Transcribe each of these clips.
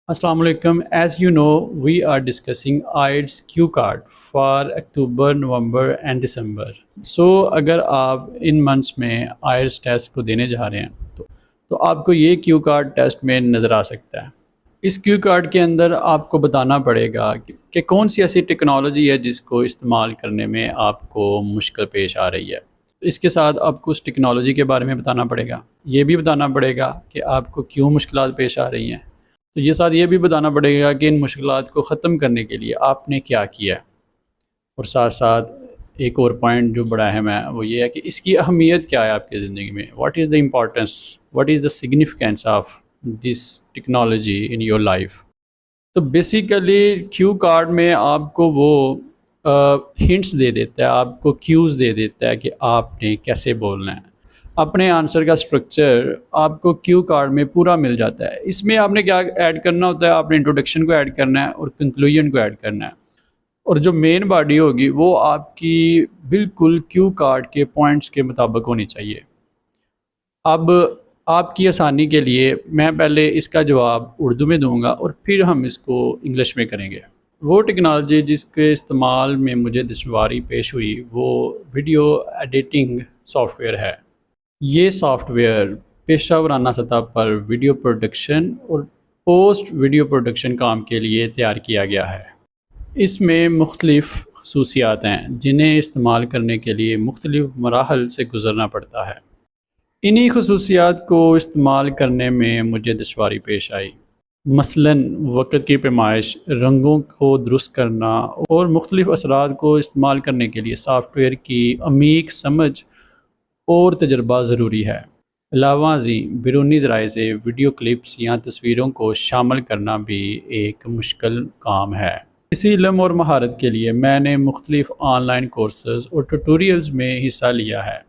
Assalamu alaikum. As you know, we are discussing IELTS Q card for October, November and December. So अगर आप in months में IELTS test को देने जा रहे हैं तो आपको ये क्यू कार्ड टेस्ट में नज़र आ सकता है। इस क्यू कार्ड के अंदर आपको बताना पड़ेगा कि कौन सी ऐसी टेक्नोलॉजी है जिसको इस्तेमाल करने में आपको मुश्किल पेश आ रही है। इसके साथ आपको उस टेक्नोलॉजी के बारे में बताना पड़ेगा। ये भी बताना पड़ेगा कि आपको क्यों मुश्किलात पेश आ रही हैं। तो ये साथ ये भी बताना पड़ेगा कि इन मुश्किलात को ख़त्म करने के लिए आपने क्या किया है। और साथ साथ एक और पॉइंट जो बड़ा अहम है वो ये है कि इसकी अहमियत क्या है आपकी ज़िंदगी में। What is the importance, what is the significance of this technology in your life. तो बेसिकली क्यू कार्ड में आपको वो हिंट्स दे देता है, आपको क्यूज़ दे देता है कि आपने कैसे बोलना है। अपने आंसर का स्ट्रक्चर आपको क्यू कार्ड में पूरा मिल जाता है। इसमें आपने क्या ऐड करना होता है, आपने इंट्रोडक्शन को ऐड करना है और कंक्लूजन को ऐड करना है। और जो मेन बॉडी होगी वो आपकी बिल्कुल क्यू कार्ड के पॉइंट्स के मुताबिक होनी चाहिए। अब आपकी आसानी के लिए मैं पहले इसका जवाब उर्दू में दूंगा और फिर हम इसको इंग्लिश में करेंगे। वो टेक्नोलॉजी जिसके इस्तेमाल में मुझे दुश्वारी पेश हुई वो वीडियो एडिटिंग सॉफ्टवेयर है। ये सॉफ्टवेयर पेशा वराना सतह पर वीडियो प्रोडक्शन और पोस्ट वीडियो प्रोडक्शन काम के लिए तैयार किया गया है। इसमें मुख्तलिफ़ खसूसियात हैं जिन्हें इस्तेमाल करने के लिए मुख्तलिफ़ मराहल से गुज़रना पड़ता है। इन्हीं खसूसियात को इस्तेमाल करने में मुझे दुश्वारी पेश आई। मसलन वक़्त की पैमाइश, रंगों को दुरुस्त करना और मुख्तलिफ़ असरात को इस्तेमाल करने के लिए सॉफ्टवेयर की अमीक समझ और तजर्बा ज़रूरी है। अलावा जी बैरूनी ज़राए से वीडियो क्लिप्स या तस्वीरों को शामिल करना भी एक मुश्किल काम है। इसी इल्म और महारत के लिए मैंने मुख्तलिफ़ ऑनलाइन कोर्सेज़ और ट्यूटोरियल्स में हिस्सा लिया है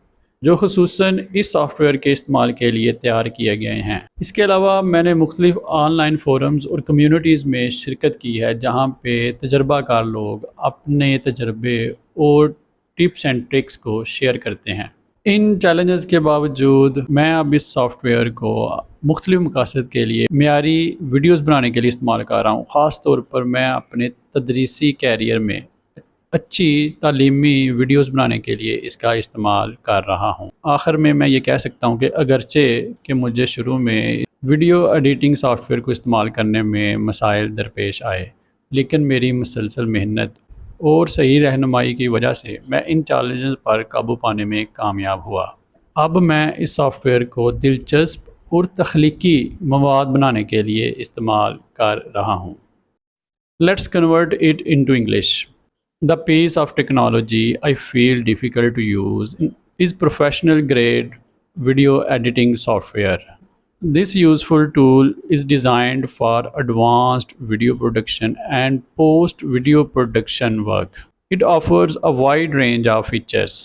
जो ख़ुसूसन इस सॉफ्टवेयर के इस्तेमाल के लिए तैयार किए गए हैं। इसके अलावा मैंने मुख्तलिफ़ ऑनलाइन फोरम्स और कम्युनिटीज़ में शिरकत की है जहाँ पे तजर्बाकार लोग अपने तजर्बे और टिप्स एंड ट्रिक्स को शेयर करते हैं। इन चैलेंजेस के बावजूद मैं अब इस सॉफ्टवेयर को मुख्तलिफ़ मकासद के लिए मेयारी वीडियोज़ बनाने के लिए इस्तेमाल कर रहा हूँ। ख़ास तौर पर मैं अपने तदरीसी कैरियर में अच्छी तालीमी वीडियोज़ बनाने के लिए इसका इस्तेमाल कर रहा हूँ। आखिर में मैं ये कह सकता हूँ कि अगरचे कि मुझे शुरू में वीडियो एडिटिंग सॉफ्टवेयर को इस्तेमाल करने में मसाइल दरपेश आए, लेकिन मेरी मुसलसल मेहनत और सही रहनुमाई की वजह से मैं इन चैलेंजेस पर काबू पाने में कामयाब हुआ। अब मैं इस सॉफ्टवेयर को दिलचस्प और तख्लीकी मवाद बनाने के लिए इस्तेमाल कर रहा हूँ। Let's convert it into English. The piece of technology I feel difficult to use is professional grade video editing software. This useful tool is designed for advanced video production and post video production work. It offers a wide range of features.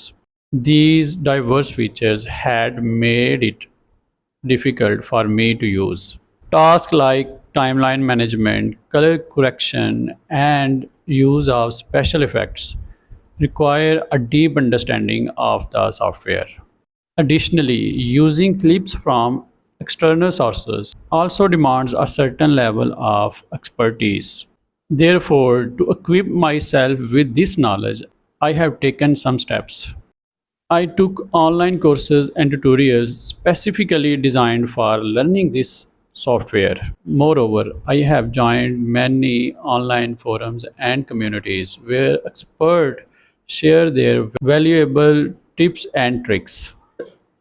These diverse features had made it difficult for me to use. Tasks like timeline management, color correction, and use of special effects require a deep understanding of the software. Additionally, using clips from external sources also demands a certain level of expertise. Therefore, to equip myself with this knowledge, I have taken some steps. I took online courses and tutorials specifically designed for learning this software. Moreover, I have joined many online forums and communities where experts share their valuable tips and tricks.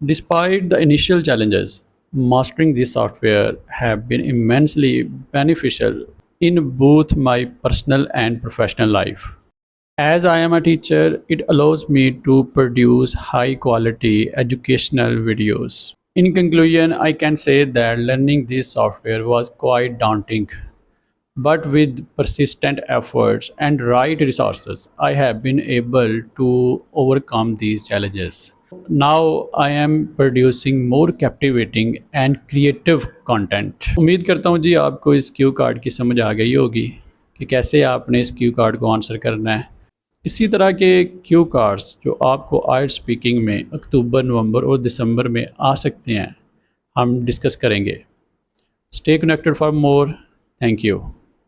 Despite the initial challenges, mastering this software have been immensely beneficial in both my personal and professional life. As I am a teacher, it allows me to produce high quality educational videos. In conclusion, I can say that learning this software was quite daunting, but with persistent efforts and right resources, I have been able to overcome these challenges. Now I am producing more captivating and creative content. उम्मीद करता हूँ जी आपको इस Q card की समझ आ गई होगी कि कैसे आपने इस क्यू कार्ड को आंसर करना है। इसी तरह के क्यू कार्ड्स जो आपको आइल्ट्स स्पीकिंग में अक्टूबर, नवंबर और दिसंबर में आ सकते हैं, हम डिस्कस करेंगे। Stay connected for more. Thank you.